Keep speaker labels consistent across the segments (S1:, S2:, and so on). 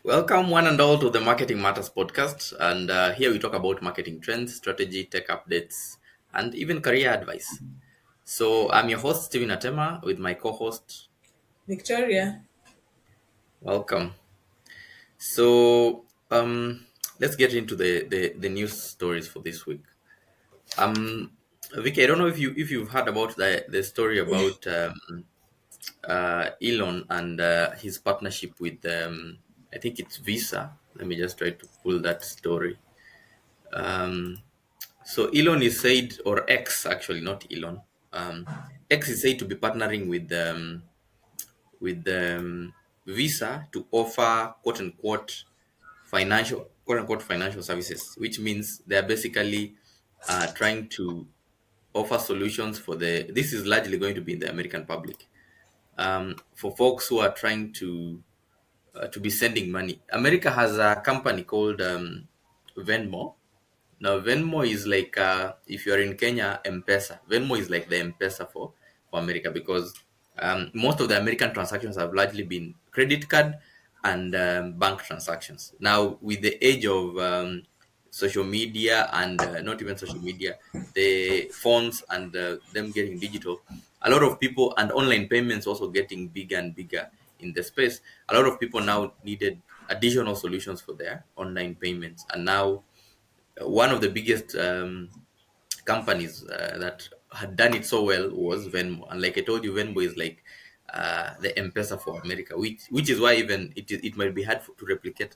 S1: Welcome, one and all, to the Marketing Matters podcast. And here we talk about marketing trends, strategy, tech updates, and even career advice. So, I'm your host, Steven Atema, with my co host.
S2: Victoria.
S1: Welcome. So, let's get into the news stories for this week. Um, Vicky, I don't know if you've heard about the story about Elon and his partnership with, I think it's Visa. Let me just try to pull that story. Um, So Elon is said, or X actually, not Elon. X is said to be partnering with Visa to offer quote unquote financial services, which means they are basically trying to offer solutions for the. This is largely going to be in the American public, for folks who are trying to be sending money. America has a company called Venmo. Now Venmo is like, if you're in Kenya, M-Pesa. Venmo is like the M-Pesa for America, because most of the American transactions have largely been credit card and bank transactions. Now, with the age of social media and not even social media, the phones and them getting digital, a lot of people, and online payments also getting bigger and bigger in the space. A lot of people now needed additional solutions for their online payments, and now one of the biggest companies that had done it so well was Venmo. And like I told you, Venmo is like the M-Pesa for America, which is why even it might be hard to replicate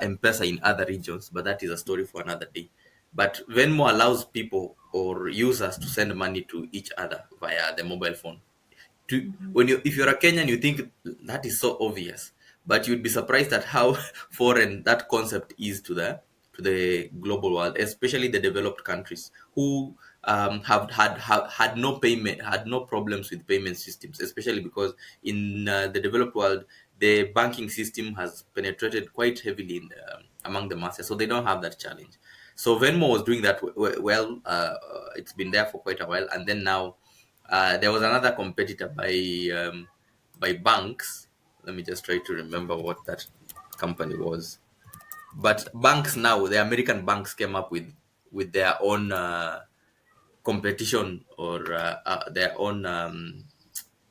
S1: M-Pesa in other regions, but that is a story for another day. But Venmo allows people or users to send money to each other via the mobile phone. When you, if you're a Kenyan, you think that is so obvious, but you'd be surprised at how foreign that concept is to the global world, especially the developed countries who had no payment, had no problems with payment systems, especially because in the developed world the banking system has penetrated quite heavily among the masses, so they don't have that challenge. So Venmo was doing that well. It's been there for quite a while, and then now there was another competitor by banks. Let me just try to remember what that company was. But banks now, the American banks came up with their own competition, or their own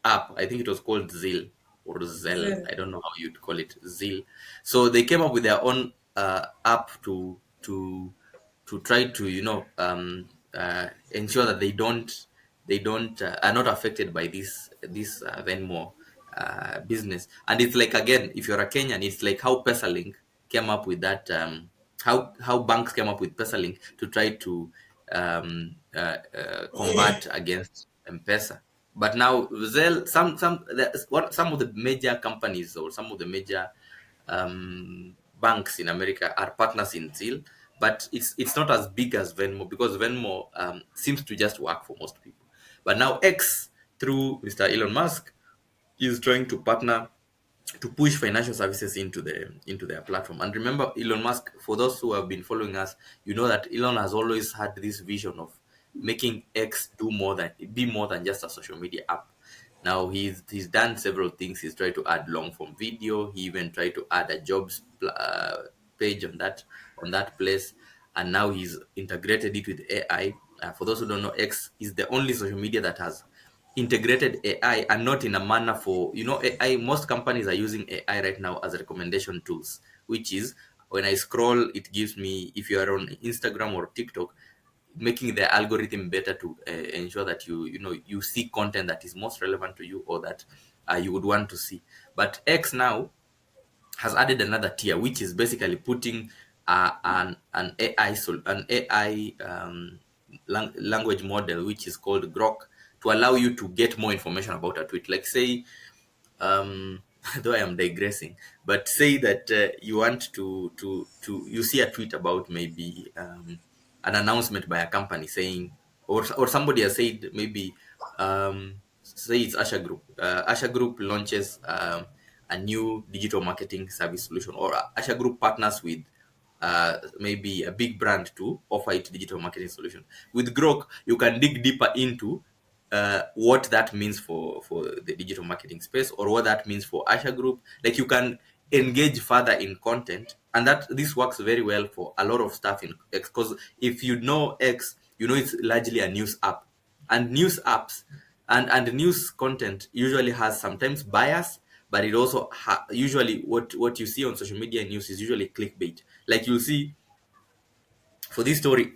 S1: app. I think it was called Zil or Zell.
S2: Zero.
S1: I don't know how you'd call it. Zil. So they came up with their own app to try to ensure that they don't are not affected by this Venmo business. And it's like, again, if you're a Kenyan, it's like how Pesalink came up with that. How banks came up with Pesalink to try to combat against M-Pesa. But now Zelle, some of the major companies, or some of the major banks in America are partners in Zelle, but it's not as big as Venmo, because Venmo seems to just work for most people. But now X, through Mr. Elon Musk, is trying to partner to push financial services into their platform. And remember, Elon Musk, for those who have been following us, you know that Elon has always had this vision of making X be more than just a social media app. Now he's done several things. He's tried to add long form video. He even tried to add a jobs page on that place, and now he's integrated it with AI. For those who don't know, X is the only social media that has integrated AI, and not in a manner for, AI. Most companies are using AI right now as recommendation tools, which is, when I scroll, it gives me, if you are on Instagram or TikTok, making the algorithm better to ensure that you see content that is most relevant to you, or that you would want to see. But X now has added another tier, which is basically putting an AI language model, which is called Grok, to allow you to get more information about a tweet. Like, say, though I am digressing, but say that you want to you see a tweet about maybe an announcement by a company saying, or somebody has said, maybe, say it's Asha Group. Asha Group launches a new digital marketing service solution, or Asha Group partners with maybe a big brand to offer it digital marketing solution. With Grok, you can dig deeper into what that means for the digital marketing space, or what that means for Asha Group. Like, you can engage further in content, and that this works very well for a lot of stuff in X, because if you know X, you know it's largely a news app, and news apps and news content usually has sometimes bias, but it also usually what you see on social media news is usually clickbait. Like you'll see for this story,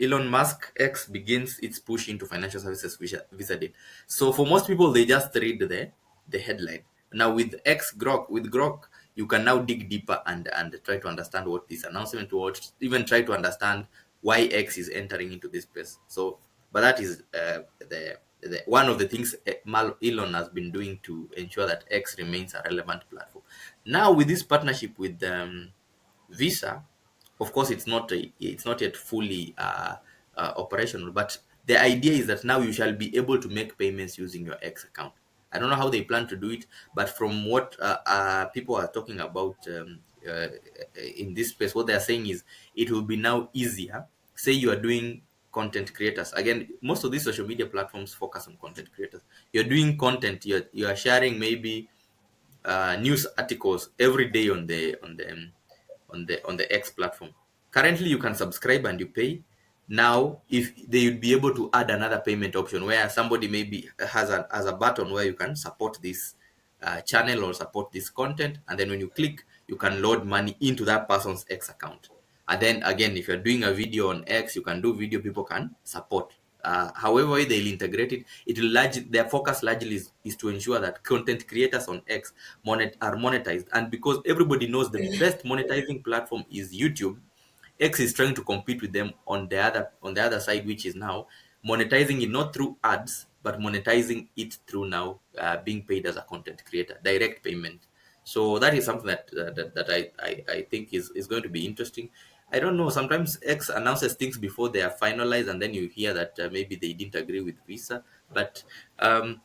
S1: Elon Musk, X begins its push into financial services visa deal. So for most people, they just read the headline. Now with Grok, you can now dig deeper and try to understand what this announcement was, even try to understand why X is entering into this space. So, but that is the one of the things Elon has been doing to ensure that X remains a relevant platform. Now with this partnership with Visa, of course, it's not yet fully operational, but the idea is that now you shall be able to make payments using your X account. I don't know how they plan to do it, but from what people are talking about in this space, what they are saying is it will be now easier. Say you are doing content creators. Again, most of these social media platforms focus on content creators. You're doing content. You are sharing maybe news articles every day on the X platform. Currently, you can subscribe and you pay. Now, if they would be able to add another payment option where somebody maybe has a button where you can support this channel or support this content, and then when you click, you can load money into that person's X account. And then again, if you're doing a video on X, you can do video people can support. However they'll integrate it, their focus largely is to ensure that content creators on X are monetized. And because everybody knows the best monetizing platform is YouTube, X is trying to compete with them on the other side, which is now monetizing it not through ads, but monetizing it through now being paid as a content creator, direct payment. So that is something that I think is going to be interesting. I don't know. Sometimes X announces things before they are finalized, and then you hear that maybe they didn't agree with Visa. But I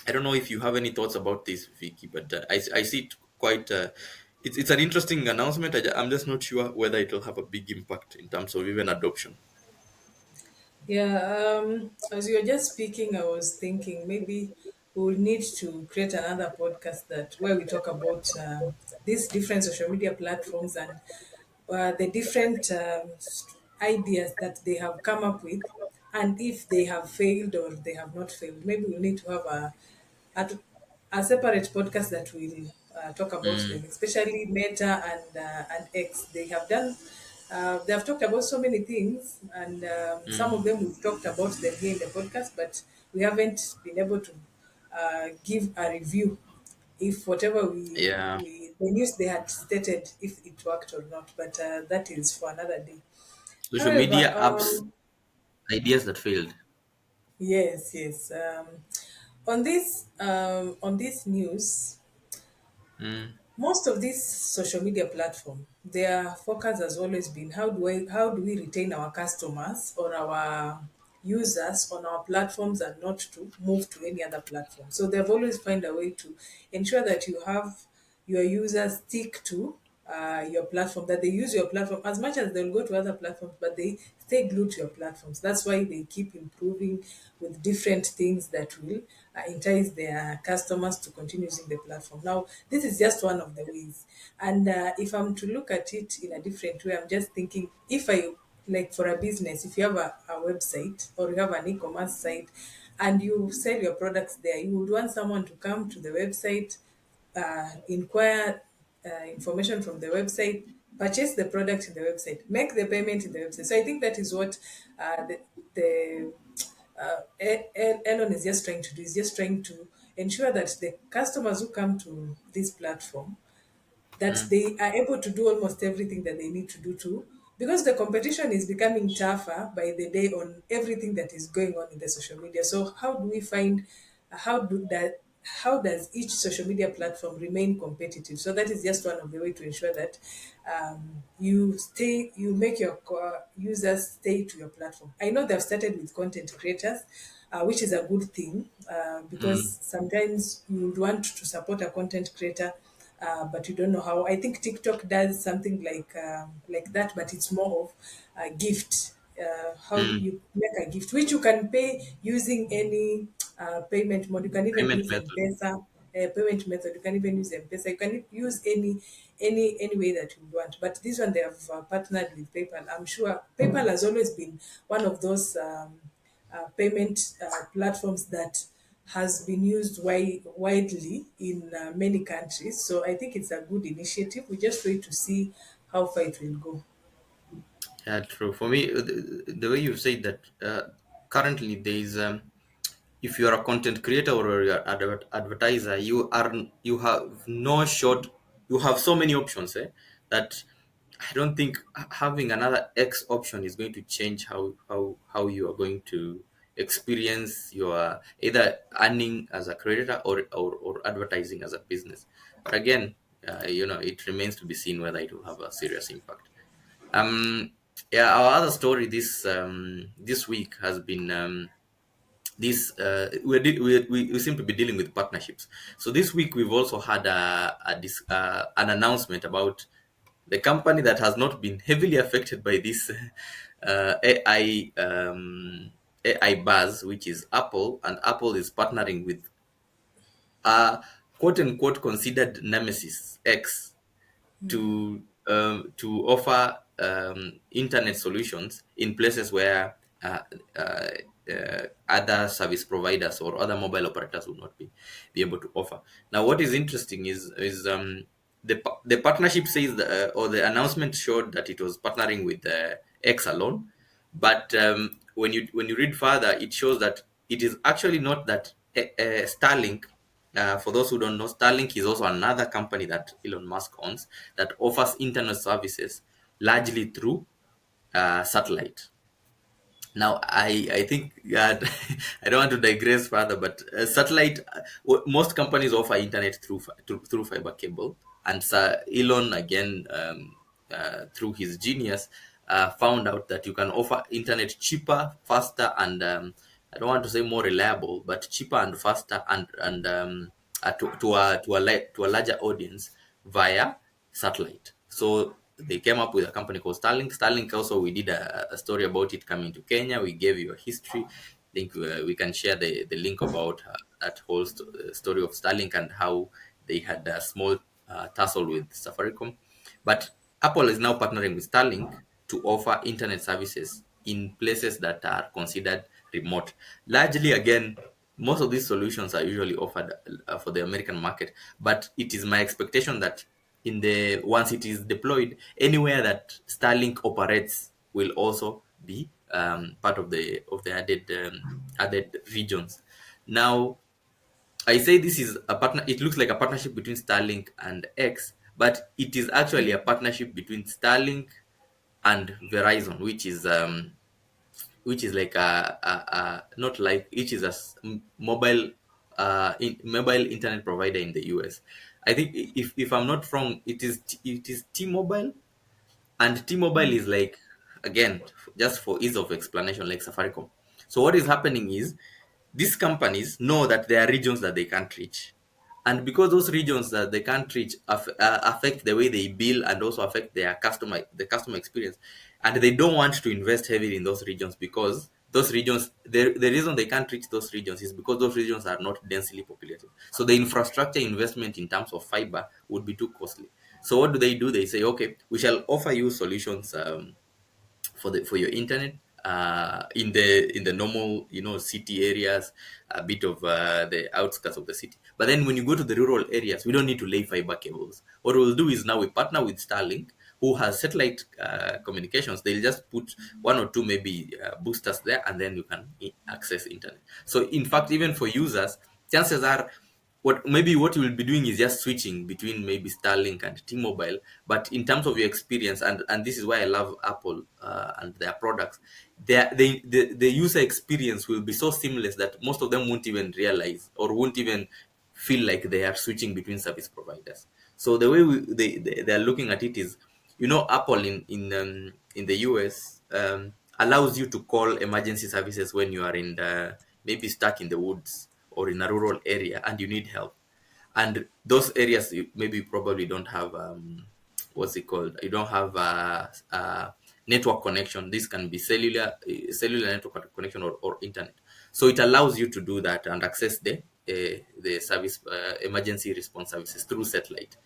S1: don't know if you have any thoughts about this, Vicky, but I see it quite. It's an interesting announcement. I'm just not sure whether it will have a big impact in terms of even adoption.
S2: Yeah, as you were just speaking, I was thinking maybe we will need to create another podcast that where we talk about these different social media platforms and the different ideas that they have come up with, and if they have failed or they have not failed. Maybe we need to have a, a separate podcast that will talk about them,
S1: Mm,
S2: especially Meta and X. They have done. They have talked about so many things, and some of
S1: mm,
S2: them we've talked about them here in the podcast, but we haven't been able to give a review if whatever
S1: yeah.
S2: the news they had stated if it worked or not. But that is for another day.
S1: Social
S2: However,
S1: media apps, ideas that failed.
S2: yes, yes. On this news,
S1: Mm,
S2: most of these social media platform, their focus has always been how do we retain our customers or our users on our platforms and not to move to any other platform. So they've always find a way to ensure that you have your users stick to your platform, that they use your platform as much as they'll go to other platforms, but they stay glued to your platforms. That's why they keep improving with different things that will entice their customers to continue using the platform. Now, this is just one of the ways. And if I'm to look at it in a different way, I'm just thinking if I like for a business, if you have a website or you have an e-commerce site and you sell your products there, you would want someone to come to the website, inquire information from the website, purchase the product in the website, make the payment in the website. So I think that is what the Elon is just trying to do. Is just trying to ensure that the customers who come to this platform, that
S1: mm,
S2: they are able to do almost everything that they need to do to, because the competition is becoming tougher by the day on everything that is going on in the social media. So how do we find how do that how does each social media platform remain competitive? So that is just one of the way to ensure that you make your users stay to your platform. I know they've started with content creators, which is a good thing, because
S1: mm,
S2: sometimes you would want to support a content creator, but you don't know how. I think TikTok does something like that, but it's more of a gift. How
S1: mm.
S2: you make a gift, which you can pay using any payment mode. You can even
S1: Payment
S2: use
S1: method.
S2: M-Pesa. payment method. You can even use M-Pesa. You can use any way that you want. But this one they have partnered with PayPal. I'm sure PayPal has always been one of those payment platforms that has been used widely in many countries. So I think it's a good initiative. We just wait to see how far it will go.
S1: Yeah, true. For me, the way you say that, currently there is, if you are a content creator or you're advertiser, you have no short. You have so many options, that I don't think having another X option is going to change how you are going to experience your either earning as a creator or advertising as a business. But again, it remains to be seen whether it will have a serious impact. Um, yeah, our other story this week has been, this we seem to be dealing with partnerships. So this week we've also had an announcement about the company that has not been heavily affected by this AI buzz, which is Apple, and Apple is partnering with quote unquote considered nemesis X to offer internet solutions in places where uh, other service providers or other mobile operators will not be able to offer. Now, what is interesting is the partnership says or the announcement showed that it was partnering with X alone, but when you read further, it shows that it is actually not that Starlink. For those who don't know, Starlink is also another company that Elon Musk owns that offers internet services largely through satellite. Now, I think, I don't want to digress further, but satellite, most companies offer internet through fiber cable, and Sir Elon again, through his genius, found out that you can offer internet cheaper, faster, and I don't want to say more reliable, but cheaper and faster, and to a larger audience via satellite. So they came up with a company called Starlink. Starlink also, we did a story about it coming to Kenya. We gave you a history. I think we can share the link about that whole story of Starlink and how they had a small tussle with Safaricom. But Apple is now partnering with Starlink to offer internet services in places that are considered remote. Largely, again, most of these solutions are usually offered for the American market, but it is my expectation that in the once it is deployed, anywhere that Starlink operates will also be part of the added regions. Now, I say this is a partner. It looks like a partnership between Starlink and X, but it is actually a partnership between Starlink and Verizon, which is like a not like which is mobile mobile internet provider in the US. I think if I'm not wrong, it is T-Mobile, and T-Mobile is like, again, just for ease of explanation, like Safaricom. So what is happening is these companies know that there are regions that they can't reach. And because those regions that they can't reach affect the way they bill and also affect the customer experience, and they don't want to invest heavily in those regions because those regions, the reason they can't reach those regions is because those regions are not densely populated. So the infrastructure investment in terms of fiber would be too costly. So what do? They say, okay, we shall offer you solutions for your internet in the normal city areas, a bit of the outskirts of the city. But then when you go to the rural areas, we don't need to lay fiber cables. What we'll do is now we partner with Starlink, who has satellite communications. They'll just put one or two maybe boosters there, and then you can access internet. So in fact, even for users, chances are what you will be doing is just switching between maybe Starlink and T-Mobile. But in terms of your experience, and this is why I love Apple and their products, the user experience will be so seamless that most of them won't even realize or won't even feel like they are switching between service providers. So the way they are looking at it is, Apple in the US allows you to call emergency services when you are in the maybe stuck in the woods or in a rural area and you need help. And those areas maybe probably don't have what's it called? You don't have network connection. This can be cellular network connection or internet. So it allows you to do that and access the service, emergency response services through satellite.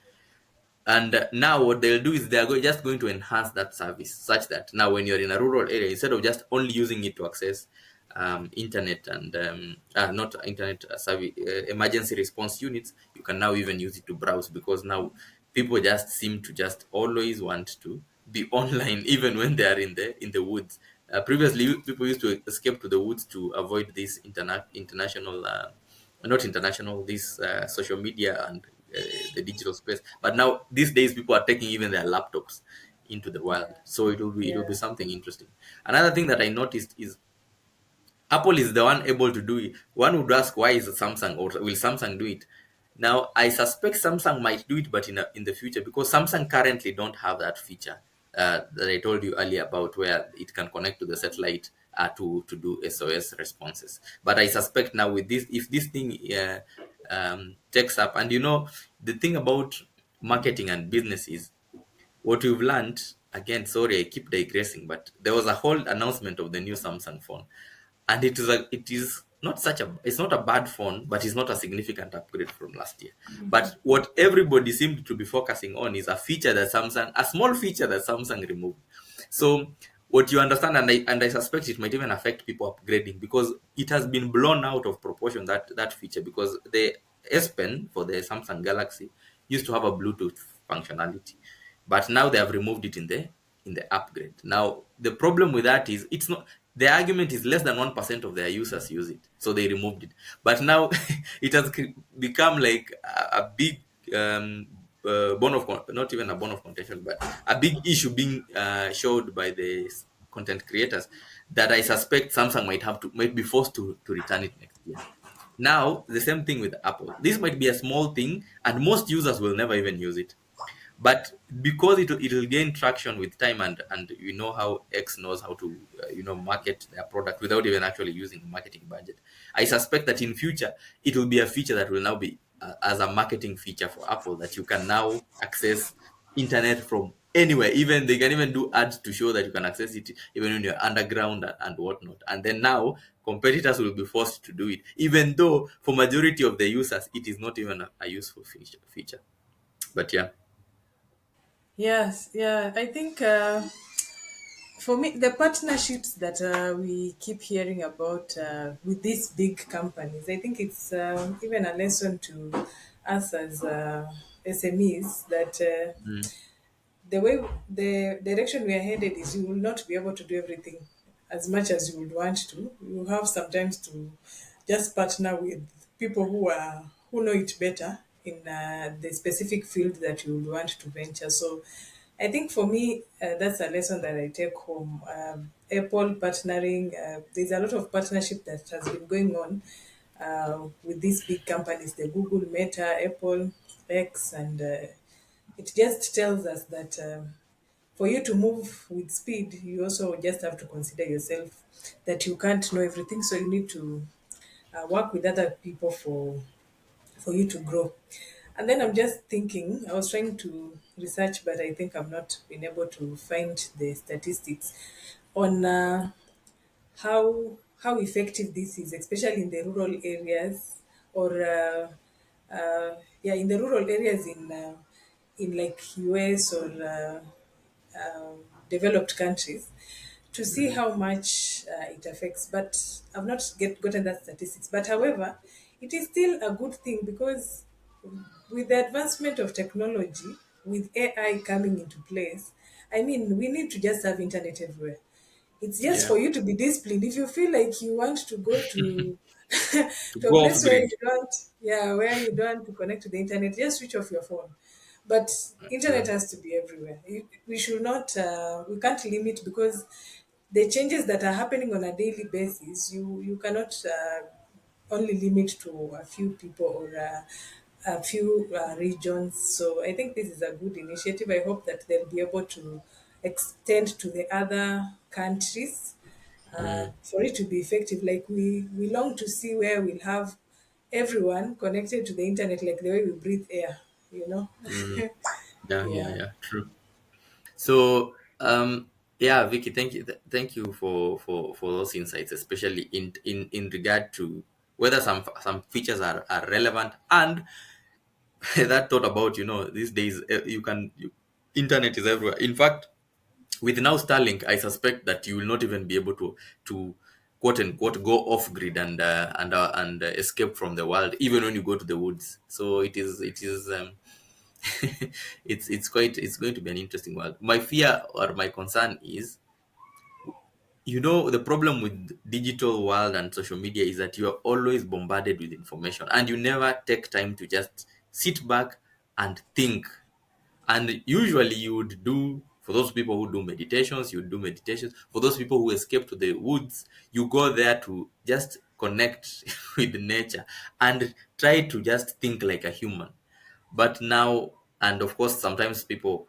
S1: And now what they'll do is just going to enhance that service such that now when you're in a rural area, instead of just only using it to access internet and not internet service, emergency response units, you can now even use it to browse, because now people just seem to just always want to be online even when they are in the woods. Previously, people used to escape to the woods to avoid this international not international, this social media and the digital space. But now these days, people are taking even their laptops into the
S2: Yeah.
S1: wild. So it will be
S2: Yeah.
S1: something interesting. Another thing that I noticed is Apple is the one able to do it. One would ask, why is it Samsung, or will Samsung do it? Now, I suspect Samsung might do it, but in the future, because Samsung currently don't have that feature that I told you earlier about, where it can connect to the satellite to do SOS responses. But I suspect now with this, if this thing takes up, and the thing about marketing and business is, what we've learned, again, sorry, I keep digressing, but there was a whole announcement of the new Samsung phone, and it is not it's not a bad phone, but it's not a significant upgrade from last year. But what everybody seemed to be focusing on is a small feature that Samsung removed. So what you understand, and I suspect it might even affect people upgrading, because it has been blown out of proportion, that feature, because the S Pen for the Samsung Galaxy used to have a Bluetooth functionality, but now they have removed it in the upgrade. Now the problem with that is, it's not the argument is less than 1% of their users use it, so they removed it. But now it has become like a big not even a bone of contention, but a big issue being showed by the content creators, that I suspect Samsung might be forced to return it next year. Now the same thing with Apple. This might be a small thing, and most users will never even use it, but because it'll gain traction with time, and you know how X knows how to market their product without even actually using a marketing budget. I suspect that in future it will be a feature that will now be as a marketing feature for Apple, that you can now access internet from anywhere. Even they can even do ads to show that you can access it even when you're underground and whatnot. And then now competitors will be forced to do it, even though for majority of the users it is not even a useful feature. But yeah.
S2: Yes, yeah. I think for me, the partnerships that we keep hearing about with these big companies, I think it's even a lesson to us as SMEs that the way the direction we are headed is, you will not be able to do everything as much as you would want to. You have sometimes to just partner with people who know it better in the specific field that you would want to venture. So I think for me, that's a lesson that I take home. Apple partnering, there's a lot of partnership that has been going on with these big companies, the Google, Meta, Apple, X, and it just tells us that for you to move with speed, you also just have to consider yourself, that you can't know everything. So you need to work with other people for you to grow. And then I'm just thinking, I was trying to research, but I think I've not been able to find the statistics on how effective this is, especially in the rural areas, or yeah, in the rural areas in like US or developed countries, to see
S1: Mm,
S2: how much it affects. But I've not gotten that statistics. But however, it is still a good thing, because with the advancement of technology, with AI coming into place, I mean, we need to just have internet everywhere. It's just
S1: yeah.
S2: for you to be disciplined. If you feel like you want to go to
S1: To
S2: to a
S1: go off
S2: place where you
S1: grid.
S2: don't, yeah, where you don't want to connect to the internet, just switch off your phone. But internet
S1: True.
S2: has to be everywhere. We should not, we can't limit, because the changes that are happening on a daily basis, you cannot only limit to a few people or a few regions. So I think this is a good initiative. I hope that they'll be able to extend to the other countries
S1: Mm,
S2: for it to be effective. Like we long to see where we'll have everyone connected to the internet, like the way we breathe air, you know?
S1: mm. Yeah, yeah,
S2: Yeah.
S1: yeah. True. So, yeah, Vicky, thank you, thank you for those insights, especially in regard to whether some features are relevant. And that thought about, these days, internet is everywhere. In fact, with now Starlink, I suspect that you will not even be able to quote unquote go off grid and escape from the world, even when you go to the woods. So it is it's going to be an interesting world. My fear or my concern is, the problem with digital world and social media is that you are always bombarded with information, and you never take time to just sit back and think. And usually you would do, for those people who do meditations, you would do meditations. For those people who escape to the woods, you go there to just connect with nature and try to just think like a human. But now, and of course, sometimes people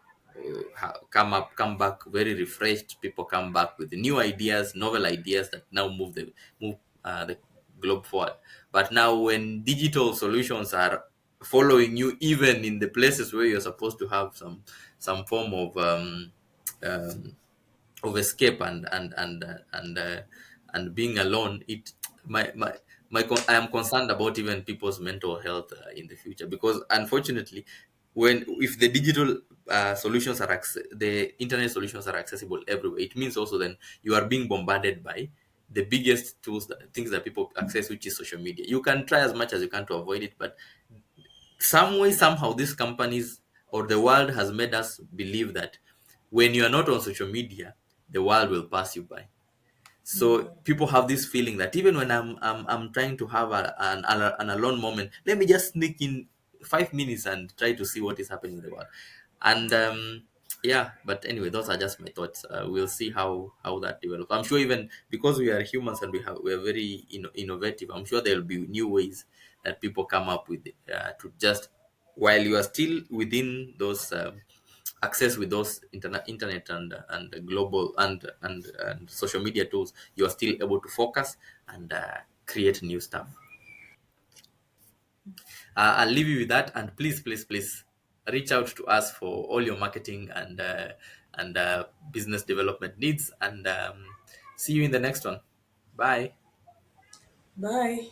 S1: come back very refreshed. People come back with new ideas, novel ideas that now move the globe forward. But now, when digital solutions are following you, even in the places where you're supposed to have some form um, of escape and being alone, I am concerned about even people's mental health in the future, because unfortunately, when if the digital the internet solutions are accessible everywhere, it means also then you are being bombarded by the biggest things that people access, which is social media. You can try as much as you can to avoid it, but some way, somehow, these companies or the world has made us believe that when you are not on social media, the world will pass you by. So people have this feeling that even when I'm trying to have an alone moment, let me just sneak in 5 minutes and try to see what is happening in the world. And yeah, but anyway, those are just my thoughts. We'll see how that develops. I'm sure, even because we are humans and we are very innovative, I'm sure there'll be new ways that people come up with to just, while you are still within those access with those internet and global and social media tools, you are still able to focus and create new stuff. I'll leave you with that, and please, please, please reach out to us for all your marketing and business development needs. And see you in the next one. Bye.
S2: Bye.